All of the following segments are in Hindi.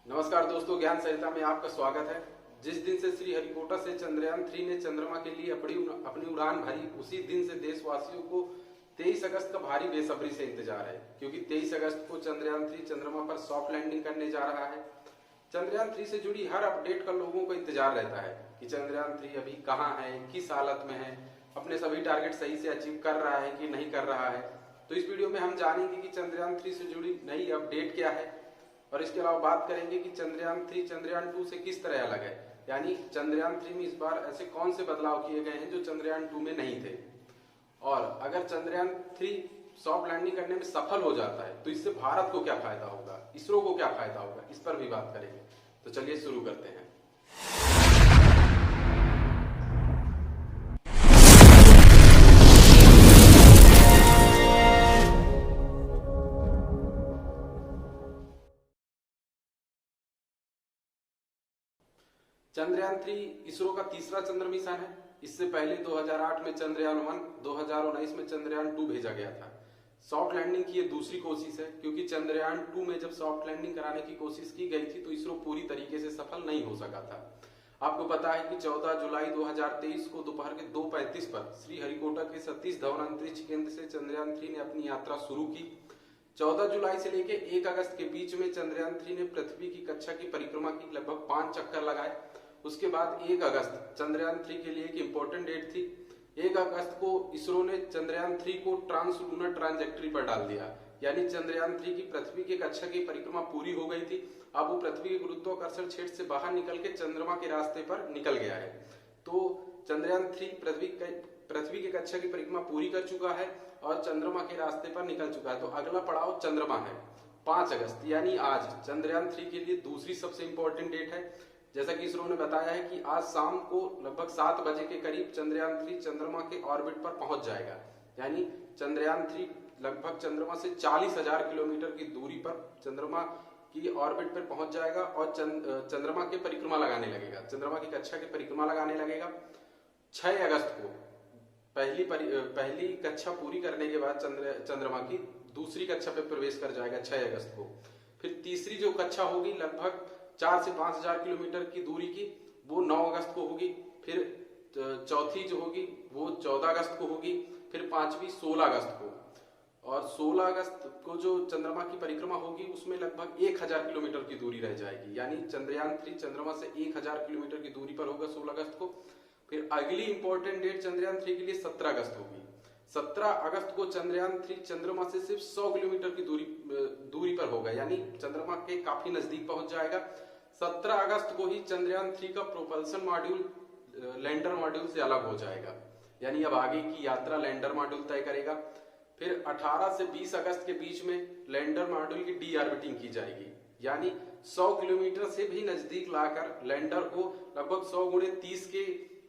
नमस्कार दोस्तों, ज्ञान सरिता में आपका स्वागत है। जिस दिन से श्रीहरिकोटा से चंद्रयान 3 ने चंद्रमा के लिए अपनी उड़ान भरी, उसी दिन से देशवासियों को 23 अगस्त का भारी बेसब्री से इंतजार है, क्योंकि 23 अगस्त को चंद्रयान 3 चंद्रमा पर सॉफ्ट लैंडिंग करने जा रहा है। चंद्रयान 3 से जुड़ी हर अपडेट का लोगों को इंतजार रहता है कि चंद्रयान 3 अभी कहाँ है, किस हालत में है, अपने सभी टारगेट सही से अचीव कर रहा है कि नहीं कर रहा है। तो इस वीडियो में हम जानेंगे कि चंद्रयान 3 से जुड़ी नई अपडेट क्या है, और इसके अलावा बात करेंगे कि चंद्रयान 3 चंद्रयान 2 से किस तरह अलग है। यानी चंद्रयान 3 में इस बार ऐसे कौन से बदलाव किए गए हैं जो चंद्रयान 2 में नहीं थे, और अगर चंद्रयान 3 सॉफ्ट लैंडिंग करने में सफल हो जाता है तो इससे भारत को क्या फायदा होगा, इसरो को क्या फायदा होगा, इस पर भी बात करेंगे। तो चलिए शुरू करते हैं। चंद्रयान 3 इसरो का तीसरा चंद्र मिशन है। इससे पहले 2008 में चंद्रयान 1, 2019 में चंद्रयान 2 भेजा गया था। सॉफ्ट लैंडिंग की ये दूसरी कोशिश है, क्योंकि चंद्रयान 2 में जब सॉफ्ट लैंडिंग कराने की कोशिश की गई थी तो इसरो पूरी तरीके से सफल नहीं हो सका था। आपको पता है कि 14 जुलाई 2023 को दोपहर के 2:35 पर श्रीहरिकोटा के सतीश धवन अंतरिक्ष केंद्र से चंद्रयान 3 ने अपनी यात्रा शुरू की। 14 जुलाई से लेकर 1 अगस्त के बीच में चंद्रयान 3 ने पृथ्वी की कक्षा की परिक्रमा की लगभग 5 चक्कर लगाए। उसके बाद 1 अगस्त चंद्रयान 3 के लिए एक इंपॉर्टेंट डेट थी। 1 अगस्त को इसरो ने चंद्रयान 3 को ट्रांसलूनर ट्रांजेक्टरी पर डाल दिया, यानी चंद्रयान 3 की पृथ्वी के कक्षा की परिक्रमा पूरी हो गई थी। अब वो पृथ्वी के गुरुत्वाकर्षण क्षेत्र से बाहर निकल के चंद्रमा के रास्ते पर निकल गया है। तो चंद्रयान 3 पृथ्वी के कक्षा की परिक्रमा पूरी कर चुका है और चंद्रमा के रास्ते पर निकल चुका है। तो अगला पड़ाव चंद्रमा है। 5 अगस्त यानी आज चंद्रयान 3 के लिए दूसरी सबसे इंपॉर्टेंट डेट है। जैसा कि इसरो ने बताया है कि आज शाम को लगभग 7 बजे के करीब चंद्रयान 3 चंद्रमा के ऑर्बिट पर पहुंच जाएगा। यानी चंद्रयान 3 लगभग चंद्रमा से 40,000 किलोमीटर की दूरी पर चंद्रमा की ऑर्बिट पर पहुंच जाएगा और चंद्रमा के परिक्रमा लगाने लगेगा, चंद्रमा की कक्षा की परिक्रमा लगाने लगेगा। 6 अगस्त को पहली कक्षा पूरी करने के बाद चंद्रमा की दूसरी कक्षा पे प्रवेश कर जाएगा 6 अगस्त को। फिर तीसरी जो कक्षा होगी लगभग 4 से 5,000 किलोमीटर की दूरी की, वो 9 अगस्त को होगी। फिर चौथी जो होगी वो 14 अगस्त को होगी। फिर पांचवी 16 अगस्त को, और 16 अगस्त को जो चंद्रमा की परिक्रमा होगी उसमें लगभग 1000 किलोमीटर की दूरी रह जाएगी। यानी चंद्रयान 3 चंद्रमा से 1000 किलोमीटर की दूरी पर होगा 16 अगस्त को। फिर अगली इंपॉर्टेंट डेट चंद्रयान 3 के लिए 17 अगस्त होगी। 17 अगस्त को चंद्रयान 3 चंद्रमा से सिर्फ 100 किलोमीटर की दूरी पर होगा, यानी चंद्रमा के काफी नजदीक पहुंच जाएगा। 17 अगस्त को ही चंद्रयान 3 का प्रोपल्सन मॉड्यूल लैंडर मॉड्यूल से अलग हो जाएगा, यानी अब आगे की यात्रा लैंडर मॉड्यूल तय करेगा। फिर 18 से 20 अगस्त के बीच में लैंडर मॉड्यूल की डी ऑर्बिटिंग की जाएगी, यानी 100 किलोमीटर से भी नजदीक लाकर लैंडर को लगभग 100 गुणे 30 के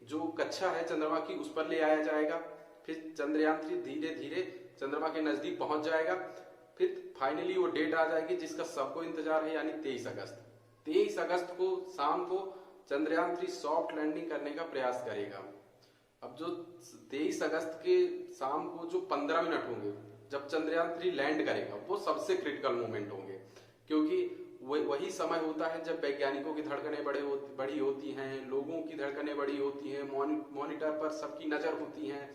जो कक्षा है चंद्रमा की उस पर ले आया जाएगा। फिर चंद्रयान 3 धीरे धीरे चंद्रमा के नजदीक पहुंच जाएगा। फिर फाइनली वो डेट आ जाएगी जिसका सबको इंतजार है, यानी 23 अगस्त। 23 अगस्त को शाम को चंद्रयान 3 सॉफ्ट लैंडिंग करने का प्रयास करेगा। अब जो 23 अगस्त के शाम को जो 15 मिनट होंगे जब चंद्रयान 3 लैंड करेगा वो सबसे क्रिटिकल मोमेंट होंगे, क्योंकि वही समय होता है जब वैज्ञानिकों की धड़कनें बड़ी होती हैं, लोगों की धड़कनें बड़ी होती हैं, मॉनिटर पर सबकी नजर होती है,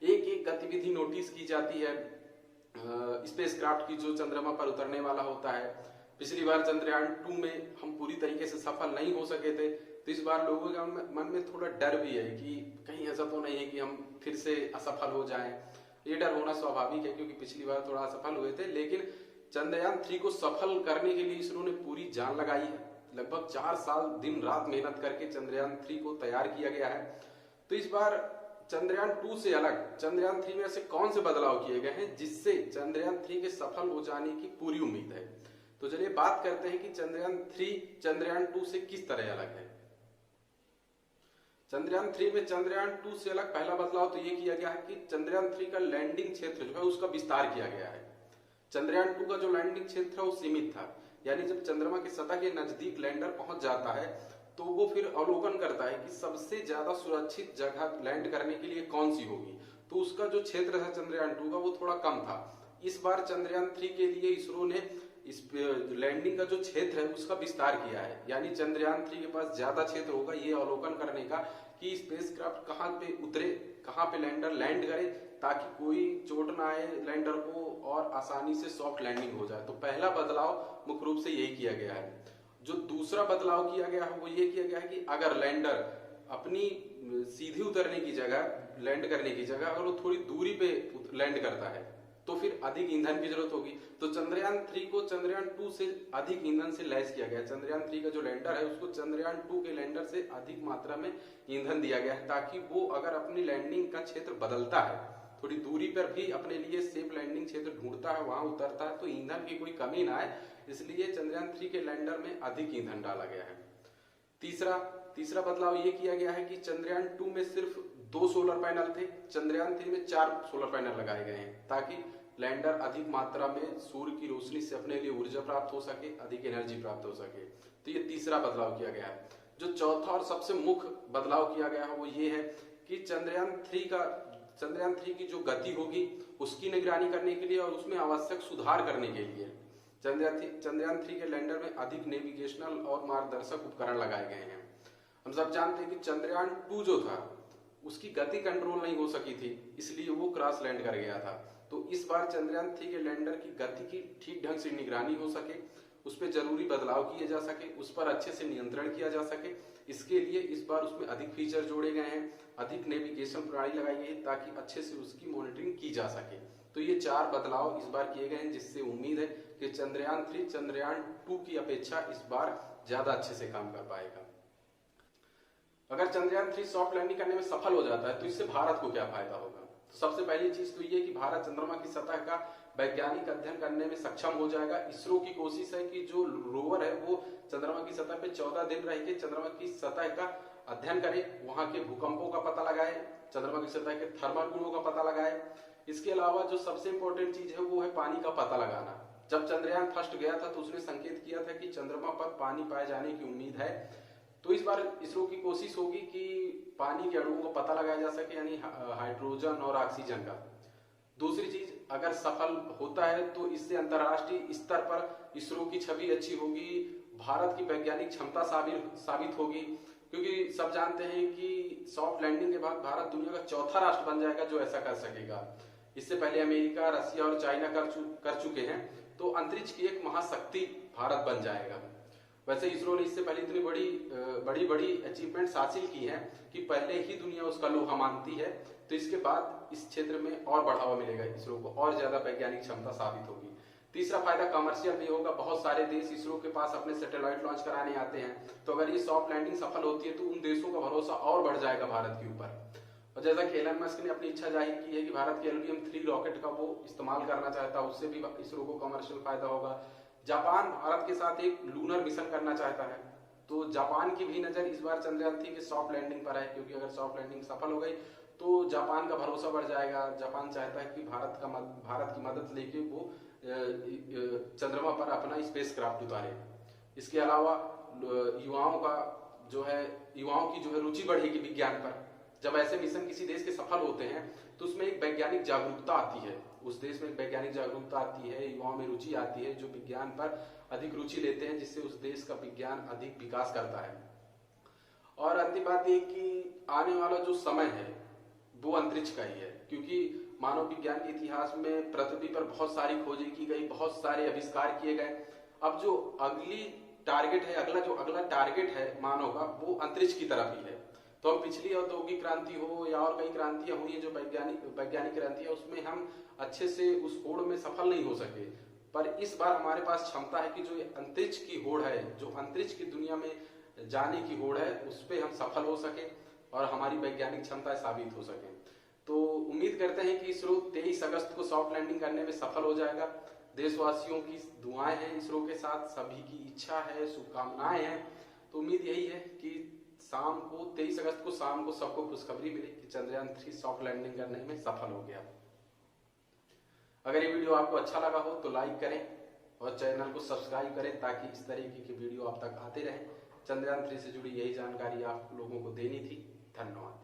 एक एक गतिविधि नोटिस की जाती है स्पेसक्राफ्ट की जो चंद्रमा पर उतरने वाला होता है। पिछली बार चंद्रयान 2 में हम पूरी तरीके से सफल नहीं हो सके थे, तो इस बार लोगों के मन में थोड़ा डर भी है कि कहीं ऐसा तो नहीं है कि हम फिर से असफल हो जाएं। ये डर होना स्वाभाविक है, क्योंकि पिछली बार थोड़ा असफल हुए थे। लेकिन चंद्रयान 3 को सफल करने के लिए इसरो ने पूरी जान लगाई है। लगभग 4 साल दिन रात मेहनत करके चंद्रयान 3 को तैयार किया गया है। तो इस बार चंद्रयान 2 से अलग चंद्रयान 3 में ऐसे कौन से बदलाव किए गए हैं जिससे चंद्रयान 3 के सफल हो जाने की पूरी उम्मीद है। तो चलिए बात करते हैं कि चंद्रयान 3 चंद्रयान 2 से किस तरह अलग है। चंद्रयान 3 में चंद्रयान 2 से अलग पहला बदलाव तो ये किया गया है कि चंद्रयान 3 का लैंडिंग क्षेत्र जो है उसका विस्तार किया गया है। चंद्रयान 2 का जो लैंडिंग क्षेत्र है वो सीमित था, यानी जब चंद्रमा की सतह के नजदीक लैंडर पहुंच जाता है तो वो फिर अवलोकन करता है कि सबसे ज्यादा सुरक्षित जगह लैंड करने के लिए कौन सी होगी। तो उसका जो क्षेत्र था चंद्रयान 2 का वो थोड़ा कम था। इस बार चंद्रयान 3 के लिए इसरो ने इस लैंडिंग का जो क्षेत्र है उसका विस्तार किया है, यानी चंद्रयान 3 के पास ज्यादा क्षेत्र होगा ये अवलोकन करने का कि स्पेसक्राफ्ट कहाँ पे उतरे, कहाँ पे लैंडर लैंड करे, ताकि कोई चोट ना आए लैंडर को और आसानी से सॉफ्ट लैंडिंग हो जाए। तो पहला बदलाव मुख्य रूप से यही किया गया है। जो दूसरा बदलाव किया गया है वो ये किया गया है कि अगर लैंडर अपनी सीधी उतरने की जगह, लैंड करने की जगह अगर वो थोड़ी दूरी पे लैंड करता है तो फिर अधिक ईंधन की जरूरत होगी। तो चंद्रयान 3 को चंद्रयान 2 से अधिक ईंधन से लैस किया गया है। चंद्रयान 3 का जो लैंडर है उसको चंद्रयान 2 के लैंडर से अधिक मात्रा में ईंधन दिया गया है, ताकि वो अगर अपनी लैंडिंग का क्षेत्र बदलता है, थोड़ी दूरी पर भी अपने लिए सेफ लैंडिंग क्षेत्र ढूंढता है, वहां उतरता है, तो ईंधन की कोई कमी ना आए, इसलिए चंद्रयान 3 के लैंडर में अधिक ईंधन डाला गया है। तीसरा बदलाव ये किया गया है कि चंद्रयान 2 में सिर्फ 2 सोलर पैनल थे, चंद्रयान 3 में 4 सोलर पैनल लगाए गए हैं, ताकि लैंडर अधिक मात्रा में सूर्य की रोशनी से अपने लिए ऊर्जा प्राप्त हो सके, अधिक एनर्जी प्राप्त हो सके। तो ये तीसरा बदलाव किया गया है। जो चौथा और सबसे मुख्य बदलाव किया गया है वो ये है कि चंद्रयान 3 की जो गति होगी उसकी निगरानी करने के लिए और उसमें आवश्यक सुधार करने के लिए चंद्रयान 3 के लैंडर में अधिक नेविगेशनल और मार्गदर्शक उपकरण लगाए गए हैं। हम सब जानते हैं कि चंद्रयान 2 जो था उसकी गति कंट्रोल नहीं हो सकी थी, इसलिए वो क्रॉस लैंड कर गया था। तो इस बार चंद्रयान 3 के लैंडर की गति की ठीक ढंग से निगरानी हो सके, उस पर जरूरी बदलाव किए जा सके, उस पर अच्छे से नियंत्रण किया जा सके, इसके लिए इस बार उसमें अधिक फीचर जोड़े गए हैं, अधिक नेविगेशन प्रणाली लगाई गई है ताकि अच्छे से उसकी मॉनिटरिंग की जा सके। तो ये 4 बदलाव इस बार किए गए हैं, जिससे उम्मीद है कि चंद्रयान 3 चंद्रयान 2 की अपेक्षा इस बार ज्यादा अच्छे से काम कर पाएगा। अगर चंद्रयान 3 सॉफ्ट लैंडिंग करने में सफल हो जाता है तो इससे भारत को क्या फायदा होगा? तो सबसे पहली चीज तो ये कि भारत चंद्रमा की सतह का वैज्ञानिक अध्ययन करने में सक्षम हो जाएगा। इसरो की कोशिश है कि जो रोवर है वो चंद्रमा की सतह पे 14 दिन रह के चंद्रमा की सतह का अध्ययन करे, वहां के भूकंपों का पता लगाए, चंद्रमा की सतह के थर्मल गुणों का पता लगाए। इसके अलावा जो सबसे इंपॉर्टेंट चीज है वो है पानी का पता लगाना। जब चंद्रयान फर्स्ट गया था तो उसने संकेत किया था कि चंद्रमा पर पानी पाए जाने की उम्मीद है। तो इस बार इसरो की कोशिश होगी कि पानी के अणुओं का पता लगाया जा सके, यानी हाइड्रोजन और ऑक्सीजन का। दूसरी चीज, अगर सफल होता है तो इससे अंतरराष्ट्रीय स्तर पर इसरो की छवि अच्छी होगी, भारत की वैज्ञानिक क्षमता साबित होगी, क्योंकि सब जानते हैं कि सॉफ्ट लैंडिंग के बाद भारत दुनिया का चौथा राष्ट्र बन जाएगा जो ऐसा कर सकेगा। इससे पहले अमेरिका, रसिया और चाइना कर चुके हैं, तो अंतरिक्ष की एक महाशक्ति भारत बन जाएगा। वैसे इसरो ने इससे पहले इतनी बड़ी अचीवमेंट्स हासिल की हैं कि पहले ही दुनिया उसका लोहा मानती है, तो इसके बाद इस क्षेत्र में और बढ़ावा मिलेगा इसरो को, और ज्यादा वैज्ञानिक क्षमता साबित होगी। तीसरा फायदा कमर्शियल भी होगा। बहुत सारे देश इसरो के पास अपने सैटेलाइट लॉन्च कराने आते हैं, तो अगर ये सॉफ्ट लैंडिंग सफल होती है तो उन देशों का भरोसा और बढ़ जाएगा भारत के ऊपर। और जैसा कि एलन मस्क ने अपनी इच्छा जाहिर की है कि भारत के LVM 3 रॉकेट का वो इस्तेमाल करना चाहता है, उससे भी इसरो को कमर्शियल फायदा होगा। जापान भारत के साथ एक लूनर मिशन करना चाहता है, तो जापान की भी नजर इस बार चंद्रयान 3 के सॉफ्ट लैंडिंग पर है, क्योंकि अगर सॉफ्ट लैंडिंग सफल हो गई तो जापान का भरोसा बढ़ जाएगा। जापान चाहता है कि भारत की मदद लेके वो चंद्रमा पर अपना स्पेसक्राफ्ट उतारे। इसके अलावा युवाओं की जो है रुचि बढ़ेगी विज्ञान पर। जब ऐसे मिशन किसी देश के सफल होते हैं तो उसमें एक वैज्ञानिक जागरूकता आती है, उस देश में एक वैज्ञानिक जागरूकता आती है, युवाओं में रुचि आती है जो विज्ञान पर अधिक रुचि लेते हैं, जिससे उस देश का विज्ञान अधिक विकास करता है। और अंतिम बात ये कि आने वाला जो समय है वो अंतरिक्ष का ही है, क्योंकि मानव विज्ञान के इतिहास में पृथ्वी पर बहुत सारी खोजें की गई, बहुत सारे आविष्कार किए गए। अब जो अगला टारगेट है मानव का, वो अंतरिक्ष की तरफ ही है। तो हम पिछली औद्योगिक क्रांति हो या और कई क्रांतियां हुई है जो वैज्ञानिक क्रांति है, उसमें हम अच्छे से उस होड़ में सफल नहीं हो सके। पर इस बार हमारे पास क्षमता है कि जो अंतरिक्ष की होड़ है, जो अंतरिक्ष की दुनिया में जाने की होड़ है, उस पर हम सफल हो सके और हमारी वैज्ञानिक क्षमता साबित हो सके। तो उम्मीद करते हैं कि इसरो 23 अगस्त को सॉफ्ट लैंडिंग करने में सफल हो जाएगा। देशवासियों की दुआएं हैं इसरो के साथ, सभी की इच्छा है, शुभकामनाएं हैं। तो उम्मीद यही है कि 23 अगस्त को शाम को सबको खुशखबरी मिले कि चंद्रयान 3 सॉफ्ट लैंडिंग करने में सफल हो गया। अगर ये वीडियो आपको अच्छा लगा हो तो लाइक करें और चैनल को सब्सक्राइब करें, ताकि इस तरीके की वीडियो आप तक आते रहें। चंद्रयान 3 से जुड़ी यही जानकारी आप लोगों को देनी थी। धन्यवाद।